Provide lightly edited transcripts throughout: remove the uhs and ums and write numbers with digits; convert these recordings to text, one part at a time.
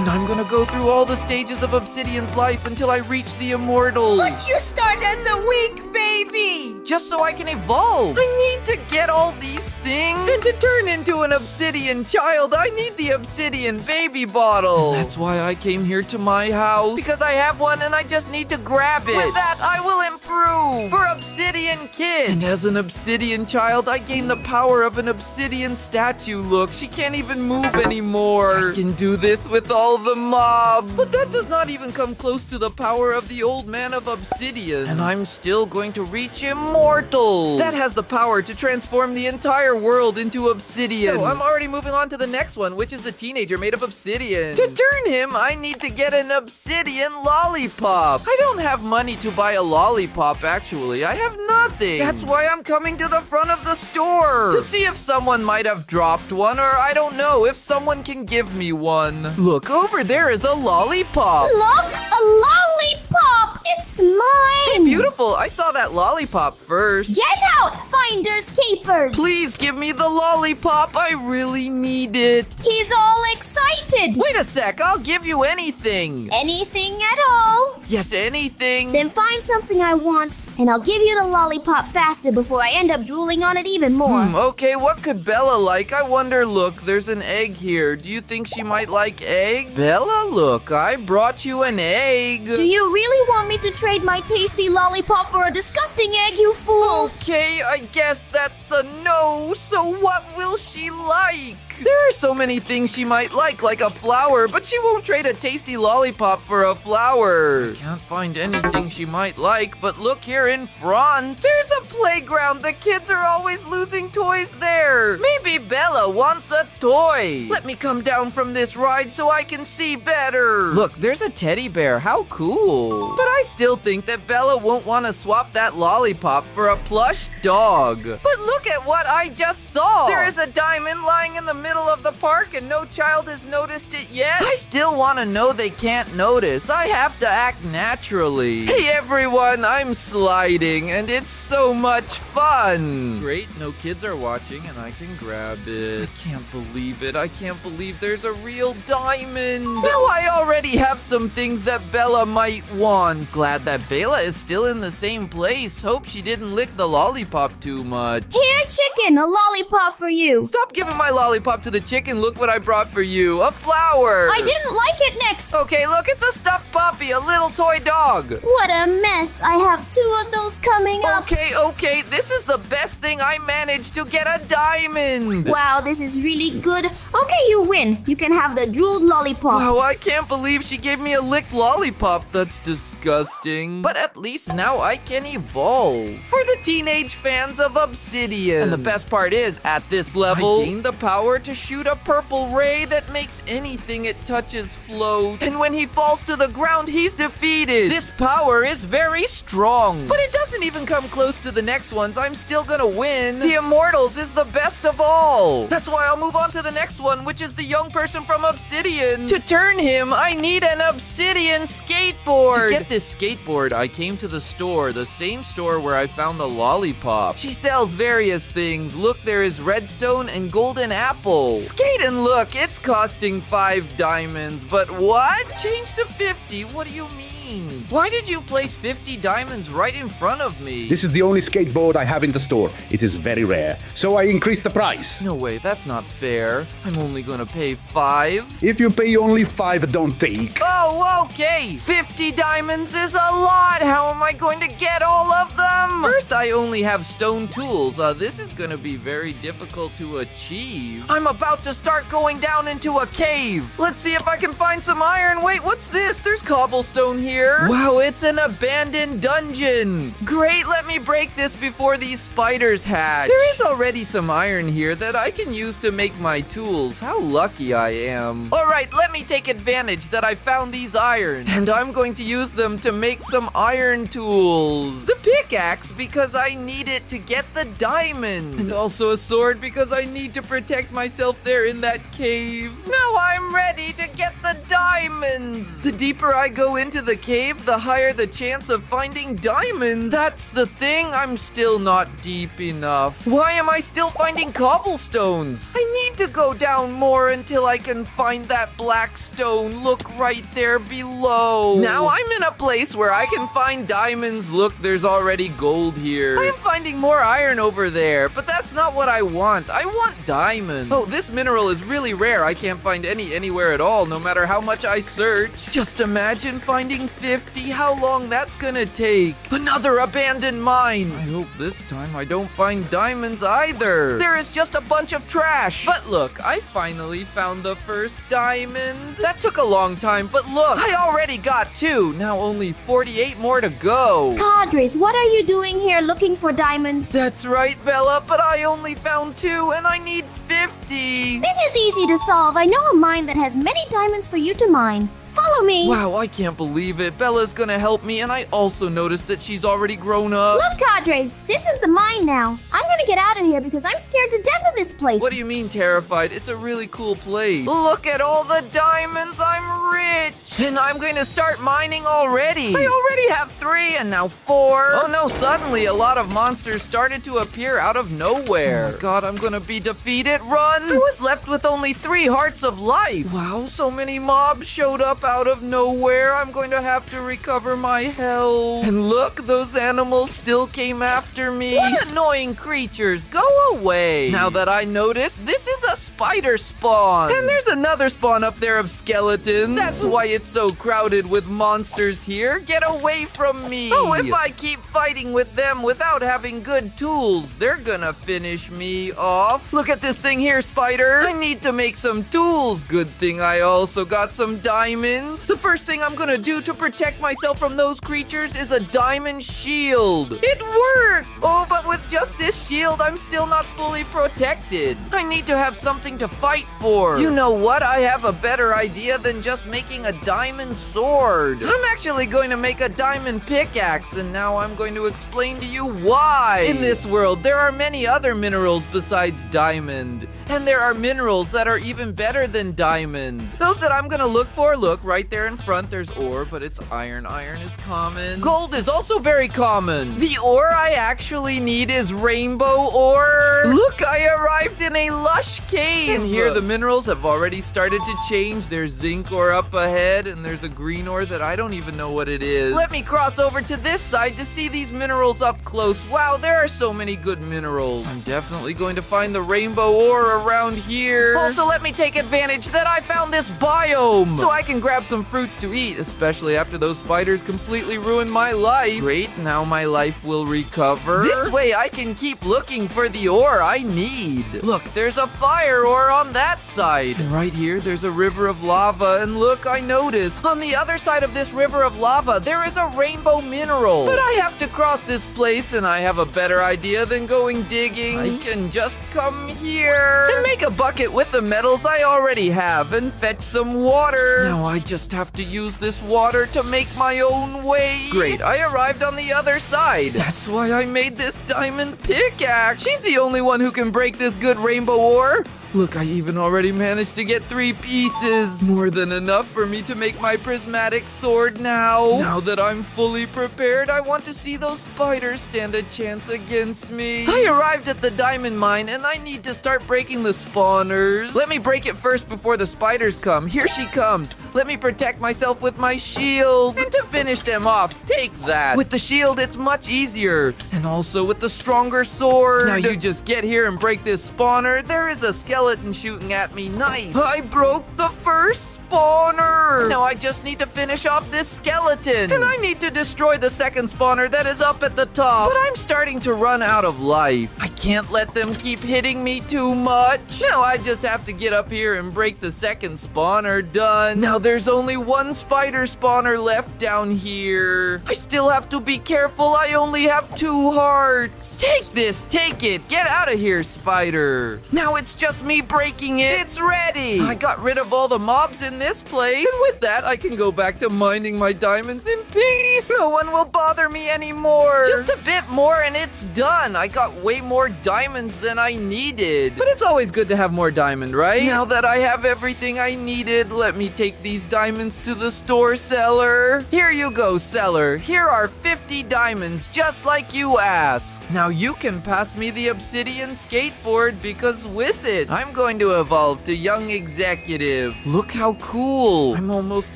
And I'm gonna go through all the stages of Obsidian's life until I reach the immortal. But you start as a weak baby. Just so I can evolve. I need to get all these things. And to turn into an obsidian child, I need the obsidian baby bottle. And that's why I came here to my house. Because I have one and I just need to grab it. With that, I will improve for Obsidian Kid. And as an obsidian child, I gain the power of an obsidian statue. Look, she can't even move anymore. I can do this with all the mobs. But that does not even come close to the power of the old man of obsidian. And I'm still going to reach immortal. That has the power to transform the entire world into obsidian. So I'm already moving on to the next one, which is the teenager made of obsidian. To turn him, I need to get an obsidian lollipop. I don't have money to buy a lollipop, actually. I have nothing. That's why I'm coming to the front of the store. To see if someone might have dropped one, or I don't know, if someone can give me one. Look, over there is a lollipop. Look, a lollipop. It's mine. Hey, beautiful. I saw that lollipop first. Get out, finders keepers. Please give me the lollipop. I really need it. He's all excited. Wait a sec. I'll give you anything. Anything at all. Yes, anything. Then find something I want, and I'll give you the lollipop faster before I end up drooling on it even more. Okay, what could Bella like? I wonder, look, there's an egg here. Do you think she might like egg? Bella, look, I brought you an egg. Do you really want me to trade my tasty lollipop for a disgusting egg, you fool? Okay, I guess that's a no. So what will she like? There are so many things she might like a flower, but she won't trade a tasty lollipop for a flower. I can't find anything she might like, but look here in front. There's a playground. The kids are always losing toys there. Maybe Bella wants a toy. Let me come down from this ride so I can see better. Look, there's a teddy bear. How cool. But I still think that Bella won't want to swap that lollipop for a plush dog. But look at what I just saw. There is a diamond lying in the middle of the park and no child has noticed it yet. I still want to know they can't notice. I have to act naturally. Hey everyone, I'm sliding and it's so much fun. Great, no kids are watching and I can grab it. I can't believe it. I can't believe there's a real diamond. Now I already have some things that Bella might want. Glad that Bella is still in the same place. Hope she didn't lick the lollipop too much. Here, chicken, a lollipop for you. Stop giving my lollipop to the chicken. Look what I brought for you. A flower. I didn't like it next. Okay, look, it's a stuffed puppy, a little toy dog. What a mess. I have 2 of those coming up. Okay, this is the best thing. I managed to get a diamond. Wow, this is really good. Okay, you win. You can have the drooled lollipop. Wow, I can't believe she gave me a licked lollipop. That's disgusting. But at least now I can evolve. For the teenage fans of Obsidian. And the best part is, at this level, I gain the power to shoot a purple ray that makes anything it touches float. And when he falls to the ground, he's defeated. This power is very strong. But it doesn't even come close to the next ones. I'm still gonna win. The Immortals is the best of all. That's why I'll move on to the next one, which is the young person from Obsidian. To turn him, I need an Obsidian skateboard. To get this skateboard, I came to the store, the same store where I found the lollipop. She sells various things. Look, there is redstone and golden apple. Skate and look, it's costing 5 diamonds, but what? Change to 50? What do you mean? Why did you place 50 diamonds right in front of me? This is the only skateboard I have in the store. It is very rare, so I increased the price. No way, that's not fair. I'm only gonna pay 5. If you pay only 5, don't take. Oh, okay. 50 diamonds is a lot. How am I going to get all of them? First, I only have stone tools. This is gonna be very difficult to achieve. I'm about to start going down into a cave. Let's see if I can find some iron. Wait, what's this? There's cobblestone here. Wow, it's an abandoned dungeon. Great, let me break this before these spiders hatch. There is already some iron here that I can use to make my tools. How lucky I am. All right, let me take advantage that I found these iron. And I'm going to use them to make some iron tools. The pickaxe because I need it to get the diamond. And also a sword because I need to protect myself there in that cave. Now I'm ready to get the diamonds. The deeper I go into the cave, the higher the chance of finding diamonds. That's the thing, I'm still not deep enough. Why am I still finding cobblestones? I need to go down more until I can find that black stone. Look right there below. Now I'm in a place where I can find diamonds. Look, there's already gold here. I am finding more iron over there, but that's not what I want. I want diamonds. Oh, this mineral is really rare. I can't find any anywhere at all, no matter how much I search. Just imagine finding 50, how long that's gonna take. Another abandoned mine. I hope this time I don't find diamonds either. There is just a bunch of trash. But look, I finally found the first diamond. That took a long time, but look, I already got 2. Now only 48 more to go. Cadres, what are you doing here looking for diamonds? That's right, Bella, but I only found 2 and I need 50. This is easy to solve. I know a mine that has many diamonds for you to mine. Follow me. Wow, I can't believe it. Bella's gonna help me, and I also noticed that she's already grown up. Look, Cadres, this is the mine now. I'm gonna get out of here because I'm scared to death of this place. What do you mean terrified? It's a really cool place. Look at all the diamonds. I'm rich. And I'm going to start mining already. I already have 3 and now 4. Oh no, suddenly a lot of monsters started to appear out of nowhere. Oh my god, I'm gonna be defeated. Run! I was left with only 3 hearts of life. Wow, so many mobs showed up out of nowhere. I'm going to have to recover my health. And look, those animals still came after me. What annoying creatures. Go away. Now that I noticed, this is a spider spawn. And there's another spawn up there of skeletons. That's why it's so crowded with monsters here. Get away from me. Oh, if I keep fighting with them without having good tools, they're gonna finish me off. Look at this thing here, spider. I need to make some tools. Good thing I also got some diamonds. The first thing I'm gonna do to protect myself from those creatures is a diamond shield. It worked! Oh, but with just this shield, I'm still not fully protected. I need to have something to fight for. You know what? I have a better idea than just making a diamond sword. I'm actually going to make a diamond pickaxe, and now I'm going to explain to you why. In this world, there are many other minerals besides diamond. And there are minerals that are even better than diamond. Those that I'm gonna look for, look, right there in front, there's ore, but it's iron. Iron is common. Gold is also very common. The ore I actually need is rainbow ore. Look, I arrived in a lush cave. And here the minerals have already started to change. There's zinc ore up ahead, and there's a green ore that I don't even know what it is. Let me cross over to this side to see these minerals up close. Wow, there are so many good minerals. I'm definitely going to find the rainbow ore around here. Also, let me take advantage that I found this biome, so I can grab some fruits to eat, especially after those spiders completely ruined my life. Great, now my life will recover. This way I can keep looking for the ore I need. Look, there's a fire ore on that side. And right here, there's a river of lava, and look, I noticed on the other side of this river of lava, there is a rainbow mineral. But I have to cross this place, and I have a better idea than going digging. I can just come here and make a bucket with the metals I already have and fetch some water. Now I just have to use this water to make my own way. Great, I arrived on the other side. That's why I made this diamond pickaxe. She's the only one who can break this good rainbow ore. Look, I even already managed to get 3 pieces. More than enough for me to make my prismatic sword now. Now that I'm fully prepared, I want to see those spiders stand a chance against me. I arrived at the diamond mine, and I need to start breaking the spawners. Let me break it first before the spiders come. Here she comes. Let me protect myself with my shield. And to finish them off, take that. With the shield, it's much easier. And also with the stronger sword. Now you just get here and break this spawner. There is a skeleton shooting at me. Nice. I broke the first spawner. Now I just need to finish off this skeleton. And I need to destroy the second spawner that is up at the top. But I'm starting to run out of life. I can't let them keep hitting me too much. Now I just have to get up here and break the second spawner. Done. Now there's only one spider spawner left down here. I still have to be careful. I only have 2 hearts. Take this. Take it. Get out of here, spider. Now it's just me breaking it. It's ready. I got rid of all the mobs in this place. And with that, I can go back to mining my diamonds in peace. nice. No one will bother me anymore. Just a bit more and it's done. I got way more diamonds than I needed. But it's always good to have more diamond, right? Now that I have everything I needed, let me take these diamonds to the store seller. Here you go, seller. Here are 50 diamonds, just like you asked. Now you can pass me the obsidian skateboard because with it, I'm going to evolve to young executive. Look how cool. I'm almost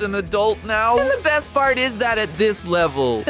an adult now. And the best part is that at this level,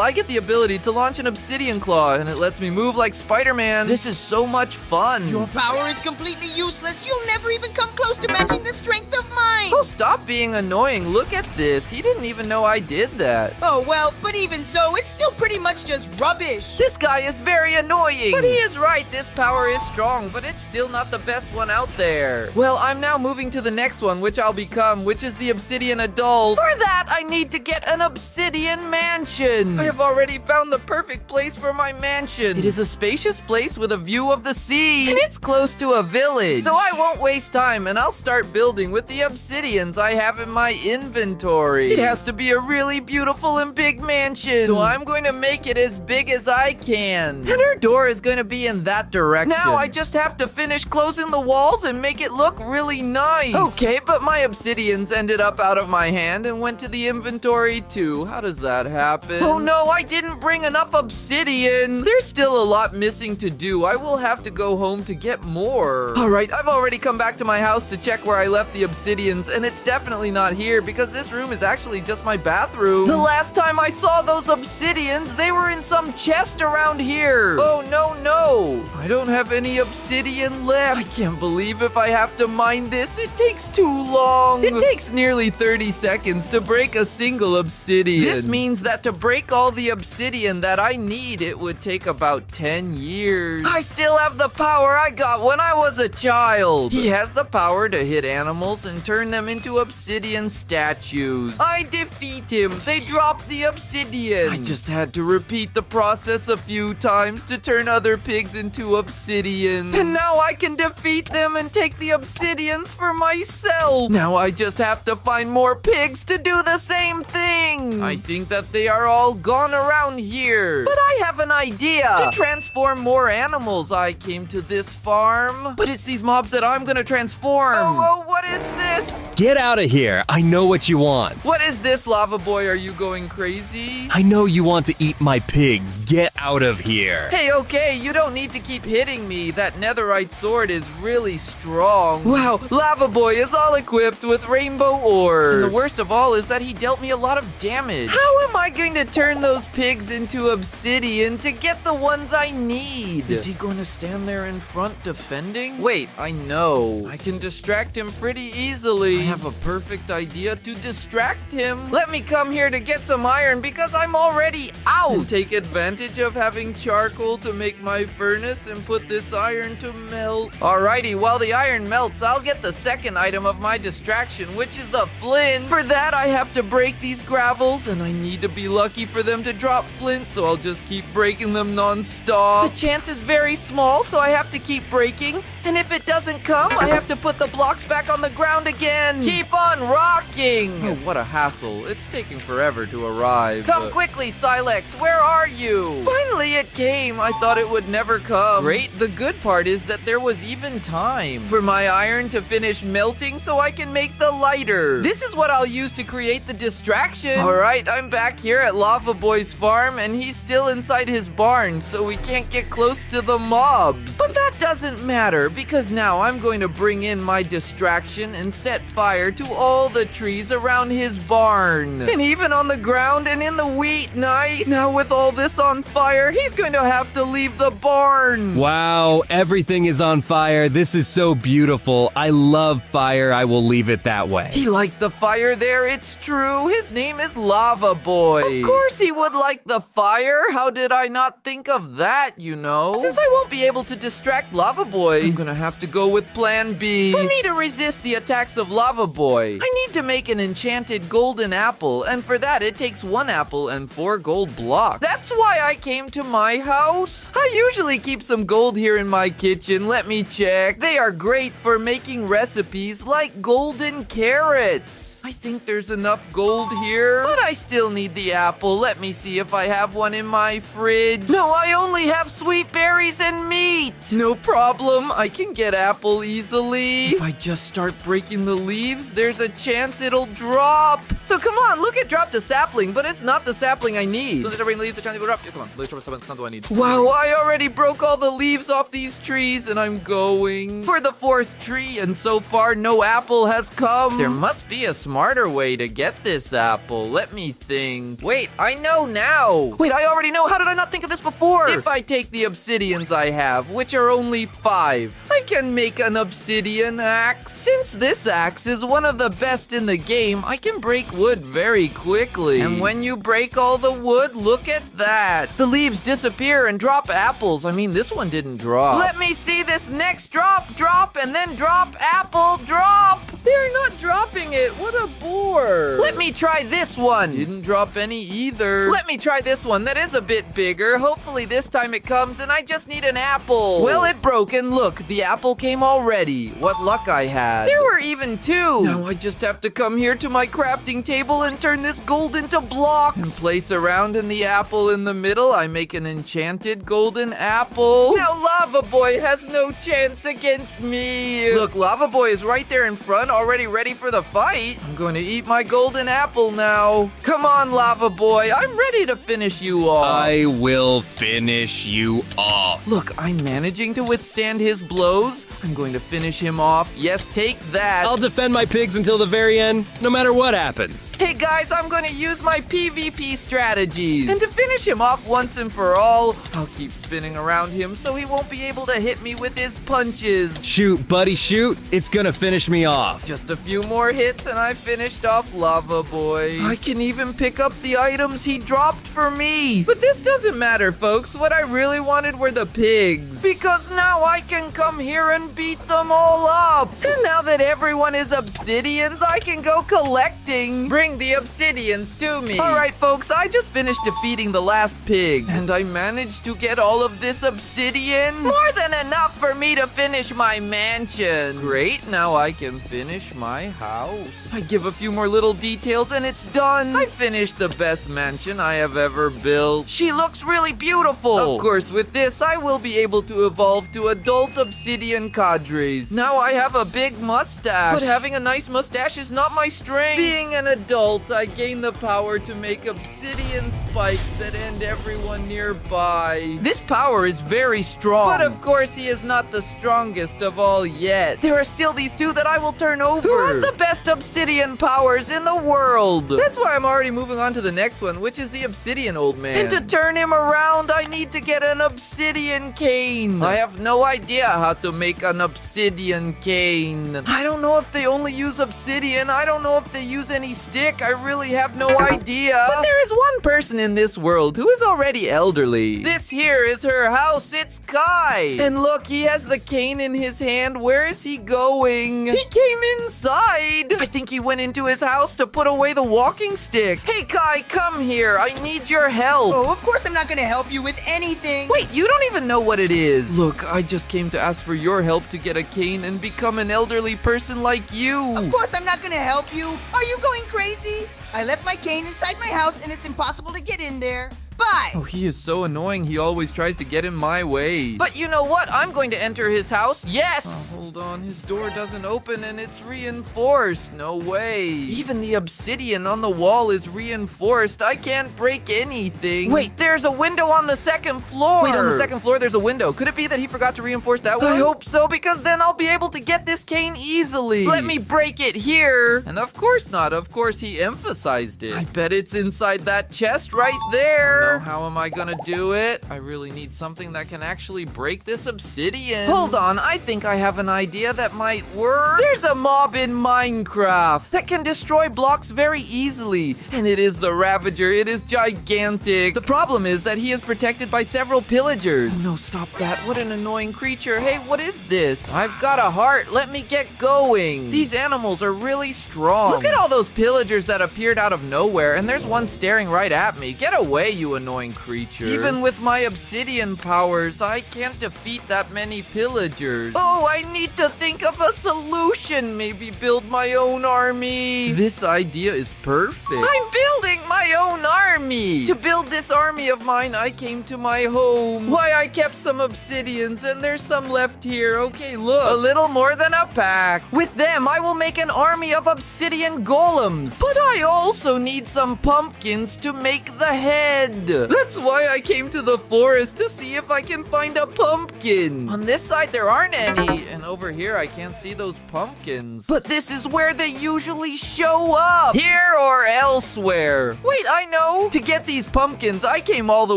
I get the ability to launch an obsidian claw and it lets me move like Spider-Man. This is so much fun. Your power is completely useless. You'll never even come close to matching the strength of mine. Oh, stop being annoying. Look at this. He didn't even know I did that. Oh, well, but even so, it's still pretty much just rubbish. This guy is very annoying. But he is right. This power is strong, but it's still not the best one out there. Well, I'm now moving to the next one, which I'll become, which is the obsidian adult. For that, I need to get an obsidian mansion. I have already found the perfect place for my mansion. It is a spacious place with a view of the sea. And it's close to a village. So I won't waste time and I'll start building with the obsidians I have in my inventory. It has to be a really beautiful and big mansion. So I'm going to make it as big as I can. And her door is going to be in that direction. Now I just have to finish closing the walls and make it look really nice. Okay, but my obsidians ended up out of my hand and went to the inventory too. How does that happen? Oh no, I didn't bring enough obsidian. There's still a lot missing to do. I will have to go home to get more. All right, I've already come back to my house to check where I left the obsidians, and it's definitely not here because this room is actually just my bathroom. The last time I saw those obsidians, they were in some chest around here. Oh no, I don't have any obsidian left. I can't believe if I have to mine this, it takes too long. It takes nearly 30 seconds to break a single obsidian. This means that to break all the obsidian that I need, it would take about 10 years. I still have the power I got when I was a child. He has the power to hit animals and turn them into obsidian statues. I defeat him. They drop the obsidian. I just had to repeat the process a few times to turn other pigs into obsidian. And now I can defeat them and take the obsidians for myself. Now I just have to find more pigs to do the same thing. I think that they are all gone around here. But I have an idea. To transform more animals, I came to this farm. But it's these mobs that I'm gonna transform. Oh, what is this? Get out of here. I know what you want. What is this, Lava Boy? Are you going crazy? I know you want to eat my pigs. Get out of here. Hey, okay, you don't need to keep hitting me. That netherite sword is really strong. Wow, Lava Boy is all equipped with rainbow ore. And the worst of all is that he dealt me a lot of damage. How am I going to turn those pigs into obsidian to get the ones I need? Is he going to stand there in front defending? Wait, I know. I can distract him pretty easily. I have a perfect idea to distract him. Let me come here to get some iron because I'm already out. And take advantage of having charcoal to make my furnace and put this iron to melt. Alrighty, while the iron melts, I'll get the second item of my distraction, which is the flint. For that, I have to break these gravels, and I need to be lucky for them to drop flint, so I'll just keep breaking them non-stop. The chance is very small, so I have to keep breaking, and if it doesn't come, I have to put the blocks back on the ground again. Keep on rocking. Oh, what a hassle. It's taking forever to arrive. Come quickly, Silex. Where are you? Finally, it came. I thought it would never come. Great. The good part is that there was even time for my iron to finish melting so I can make the lighter. This is what I'll use to create the distraction. All right, I'm back here at Lava Boy's farm, and he's still inside his barn, so we can't get close to the mobs. But that doesn't matter, because now I'm going to bring in my distraction and set fire to all the trees around his barn. And even on the ground and in the wheat. Nice. Now with all this on fire, he's going to have to leave the barn. Wow, everything is on fire. This is so beautiful. I love fire. I will leave it that way. He liked the fire there, it's true. His name is Lava Boy. Of course he would like the fire. How did I not think of that, you know? Since I won't be able to distract Lava Boy, I'm gonna have to go with plan B. For me to resist the attacks of Lava Boy, I need to make an an enchanted golden apple, and for that it takes 1 apple and 4 gold blocks. That's why I came to my house. I usually keep some gold here in my kitchen. Let me check. They are great for making recipes like golden carrots. I think there's enough gold here, but I still need the apple. Let me see if I have one in my fridge. No, I only have sweet berries and meat. No problem. I can get apple easily. If I just start breaking the leaves, there's a chance it'll drop. So come on, look, it dropped a sapling, but it's not the sapling I need. So bring leaves, the chance it will drop. Yeah, come on, let's drop a sapling. It's not what I need. Wow, I already broke all the leaves off these trees, and I'm going for the 4th tree, and so far no apple has come. There must be a smarter way to get this apple. Let me think. Wait, I know now. Wait, I already know. How did I not think of this before? If I take the obsidians I have, which are only 5, I can make an obsidian axe. Since this axe is one of the best in the game, I can break wood very quickly. And when you break all the wood, look at that. The leaves disappear and drop apples. I mean, this one didn't drop. Let me see this next drop, and then drop, apple, drop. They're not dropping it. What a bore. Let me try this one. Didn't drop any either. Let me try this one. That is a bit bigger. Hopefully this time it comes and I just need an apple. Well, it broke and look, the apple came already. What luck I had. There were even 2. Now I just have to come here to my crafting table and turn this gold into blocks. And place around in the apple in the middle. I make an enchanted golden apple. Now Lava Boy has no chance against me. Look, Lava Boy is right there in front, already ready for the fight. I'm going to eat my golden apple now. Come on, Lava Boy. I'm ready to finish you off. I will finish you off. Look, I'm managing to withstand his blows. I'm going to finish him off. Yes, take that. I'll defend my pigs until the very end, no matter what happens. Hey guys, I'm going to use my PvP strategies. And to finish him off once and for all, I'll keep spinning around him so he won't be able to hit me with his punches. Shoot, buddy, shoot. It's gonna finish me off. Just a few more hits and I finished off Lava Boy. I can even pick up the items he dropped for me. But this doesn't matter, folks. What I really wanted were the pigs. Because now I can come here and beat them all up. And now that everyone is obsidians, I can go collecting. Bring the obsidians to me. All right, folks, I just finished defeating the last pig. And I managed to get all of this obsidian. More than enough for me to finish my mansion. Great, now I can finish my house. I give a few more little details and it's done. I finished the best mansion I have ever built. She looks really beautiful. Of course, with this, I will be able to evolve to adult obsidian cadres. Now I have a big mustache. But having a nice mustache is not my strength. Being an adult, I gain the power to make obsidian spikes that end everyone nearby. This power is very strong. But of course, he is not the strongest of all yet. There are still these 2 that I will turn over. Who has the best obsidian powers in the world? That's why I'm already moving on to the next one, which is the obsidian old man. And to turn him around, I need to get an obsidian cane. I have no idea how to make an obsidian cane. I don't know if they only use obsidian. I don't know if they use any stick. I really have no idea. But there is one person in this world who is already elderly. This here is her house. It's Kai. And look, he has the cane in his hand. Where is he going? He came inside. I think he went into his house to put away the walking stick. Hey, Kai, come here. I need your help. Oh, of course I'm not gonna help you with anything. Wait, you don't even know what it is. Look, I just came to ask for your help to get a cane and become an elderly person like you. Of course I'm not gonna help you. Are you going crazy? I left my cane inside my house and it's impossible to get in there. Bye! Oh, he is so annoying. He always tries to get in my way. But you know what? I'm going to enter his house. Yes! Oh, hold on. His door doesn't open and it's reinforced. No way. Even the obsidian on the wall is reinforced. I can't break anything. Wait, there's a window on the 2nd floor. Wait, on the 2nd floor there's a window. Could it be that he forgot to reinforce that one? I hope so, because then I'll be able to get this cane easily. Let me break it here. And of course not. Of course he emphasized it. I bet it's inside that chest right there. here. How am I gonna do it? I really need something that can actually break this obsidian. Hold on, I think I have an idea that might work. There's a mob in Minecraft that can destroy blocks very easily. And it is the Ravager. It is gigantic. The problem is that he is protected by several pillagers. Oh, no, stop that. What an annoying creature. Hey, what is this? I've got a heart. Let me get going. These animals are really strong. Look at all those pillagers that appeared out of nowhere, and there's one staring right at me. Get away, you annoying creature. Even with my obsidian powers, I can't defeat that many pillagers. Oh, I need to think of a solution. Maybe build my own army. This idea is perfect. I'm building my own army. To build this army of mine, I came to my home. Why, I kept some obsidians, and there's some left here. Okay, look. A little more than a pack. With them, I will make an army of obsidian golems. But I also need some pumpkins to make the head. That's why I came to the forest to see if I can find a pumpkin. On this side, there aren't any. And over here, I can't see those pumpkins. But this is where they usually show up. Here or elsewhere. Wait, I know. To get these pumpkins, I came all the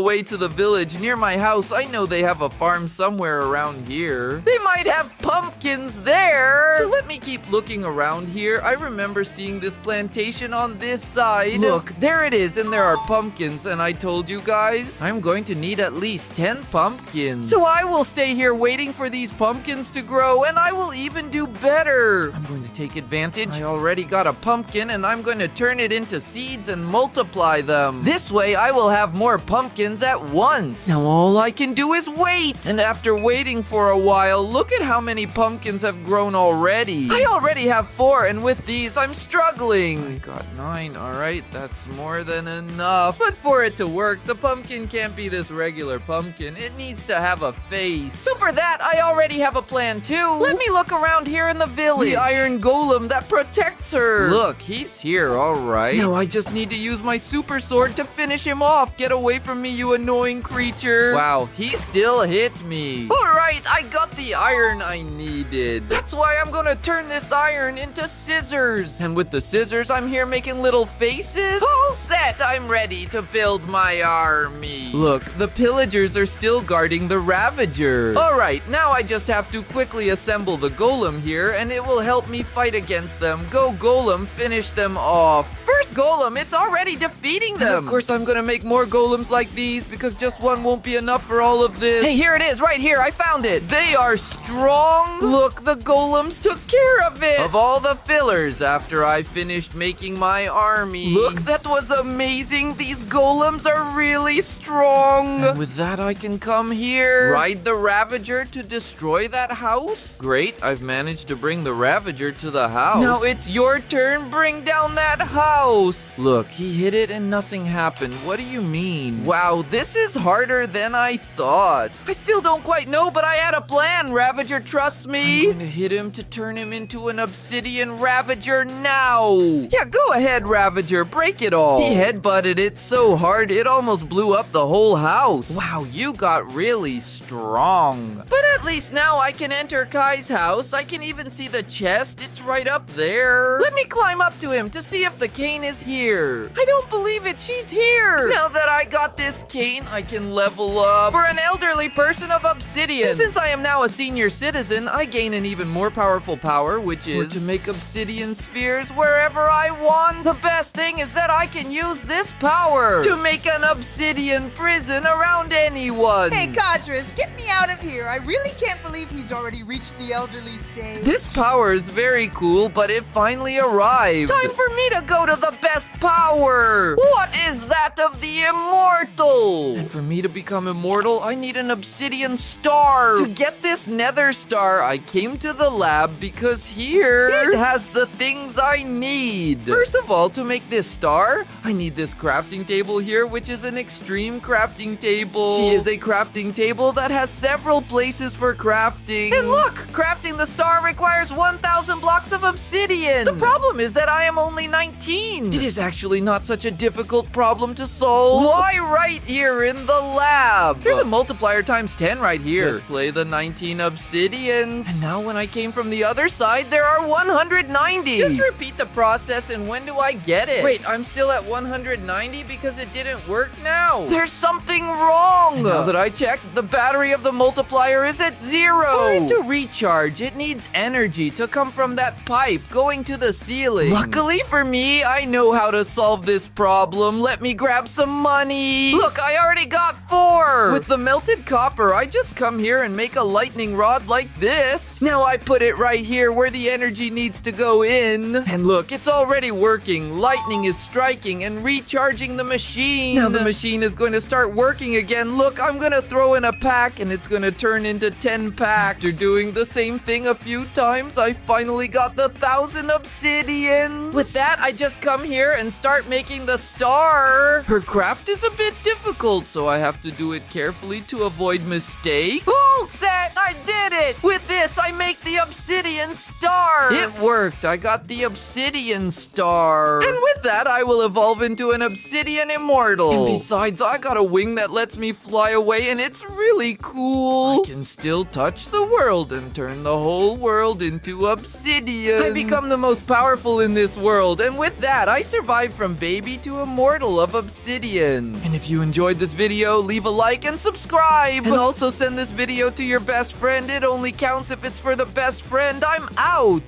way to the village near my house. I know they have a farm somewhere around here. They might have pumpkins there. So let me keep looking around here. I remember seeing this plantation on this side. Look, there it is, and there are pumpkins. And I told you guys, I'm going to need at least 10 pumpkins. So I will stay here waiting for these pumpkins to grow, and I will even do better. I'm going to take advantage. I already got a pumpkin, and I'm going to turn it into seeds and multiply them. This way, I will have more pumpkins at once. Now all I can do is wait. And after waiting for a while, look at how many pumpkins have grown already. I already have 4, and with these, I'm struggling. I got 9. All right, that's more than enough. But for it to work, the pumpkin can't be this regular pumpkin. It needs to have a face. So for that, I already have a plan too. Let me look around here in the village. The iron golem that protects her. Look, he's here, all right. Now I just need to use my super sword to finish him off. Get away from me, you annoying creature. Wow, he still hit me. All right, I got the iron I needed. That's why I'm gonna turn this iron into scissors. And with the scissors, I'm here making little faces. All set, I'm ready to build my army. Look, the pillagers are still guarding the Ravager. All right, now I just have to quickly assemble the golem here, and it will help me fight against them. Go golem, finish them off. First golem, it's already defeating them. And of course, I'm gonna make more golems like these because just one won't be enough for all of this. Hey, here it is, right here, I found it. They are strong. Look, the golems took care of it. Of all the fillers after I finished making my army. Look, that was amazing. These golems are really strong. And with that, I can come here. Ride the Ravager to destroy that house. Great, I've managed to bring the Ravager to the house. Now it's your turn. Bring down that house. Look, he hit it and nothing happened. What do you mean? Wow, this is harder than I thought. I still don't quite know, but I had a plan. Ravager, trust me. I'm gonna hit him to turn him into an obsidian Ravager now. Yeah, go ahead, Ravager. Break it all. He headbutted it so hard, it almost blew up the whole house. Wow, you got really strong. But at least now I can enter Kai's house. I can even see the chest. It's right up there. Let me climb up to him to see if the cane is here. I don't believe it. She's here. Now that I got this cane, I can level up. For an elderly person of obsidian. And since I am now a senior citizen, I gain an even more powerful power, which is to make obsidian spheres wherever I want. The best thing is that I can use this power to make an obsidian prison around anyone. Hey, Kadras, get me out of here. I really can't believe he's already reached the elderly stage. This power is very cool, but it finally arrived. Time for me to go to the best power. What is that of the immortal? And for me to become immortal, I need an obsidian star. To get this nether star, I came to the lab because here it has the things I need. First of all, to make this star, I need this crafting table here, which is an extreme crafting table. She is a crafting table that has several places for crafting. And look, crafting the star requires 1,000 blocks of obsidian. The problem is that I am only 19. It is actually not such a difficult problem to solve. Why right here in the lab? There's a multiplier times 10 right here. Just play the 19 obsidians. And now when I came from the other side, there are 190. Just repeat the process, and when do I get it? Wait, I'm still at 190 because it didn't work now. There's something wrong. And now that I checked, the battery of the multiplier is at 0. For it to recharge, it needs energy to come from that pipe going to the ceiling. Luckily for me, I know how to solve this problem. Let me grab some money. Look, I already got 4. With the melted copper, I just come here and make a lightning rod like this. Now I put it right here where the energy needs to go in. And look, it's already working. Lightning is striking and recharging the machine. Now the machine is going to start working again. Look, I'm going to throw in a pack and it's going to turn into 10 packs. After doing the same thing a few times, I finally got the 1,000 obsidians. With that, I just come here and start making the star. Her craft is a bit difficult, so I have to do it carefully to avoid mistakes. All set! I did it! With this, I make the obsidian star. It worked. I got the obsidian star. And with that, I will evolve into an obsidian immortal. And besides, I got a wing that lets me fly away, and it's really cool. I can still touch the world and turn the whole world into obsidian. I become the most powerful in this world, and with that, I survived from baby to immortal of obsidian. And if you enjoyed this video, leave a like and subscribe. And also send this video to your best friend. It only counts if it's for the best friend. I'm out.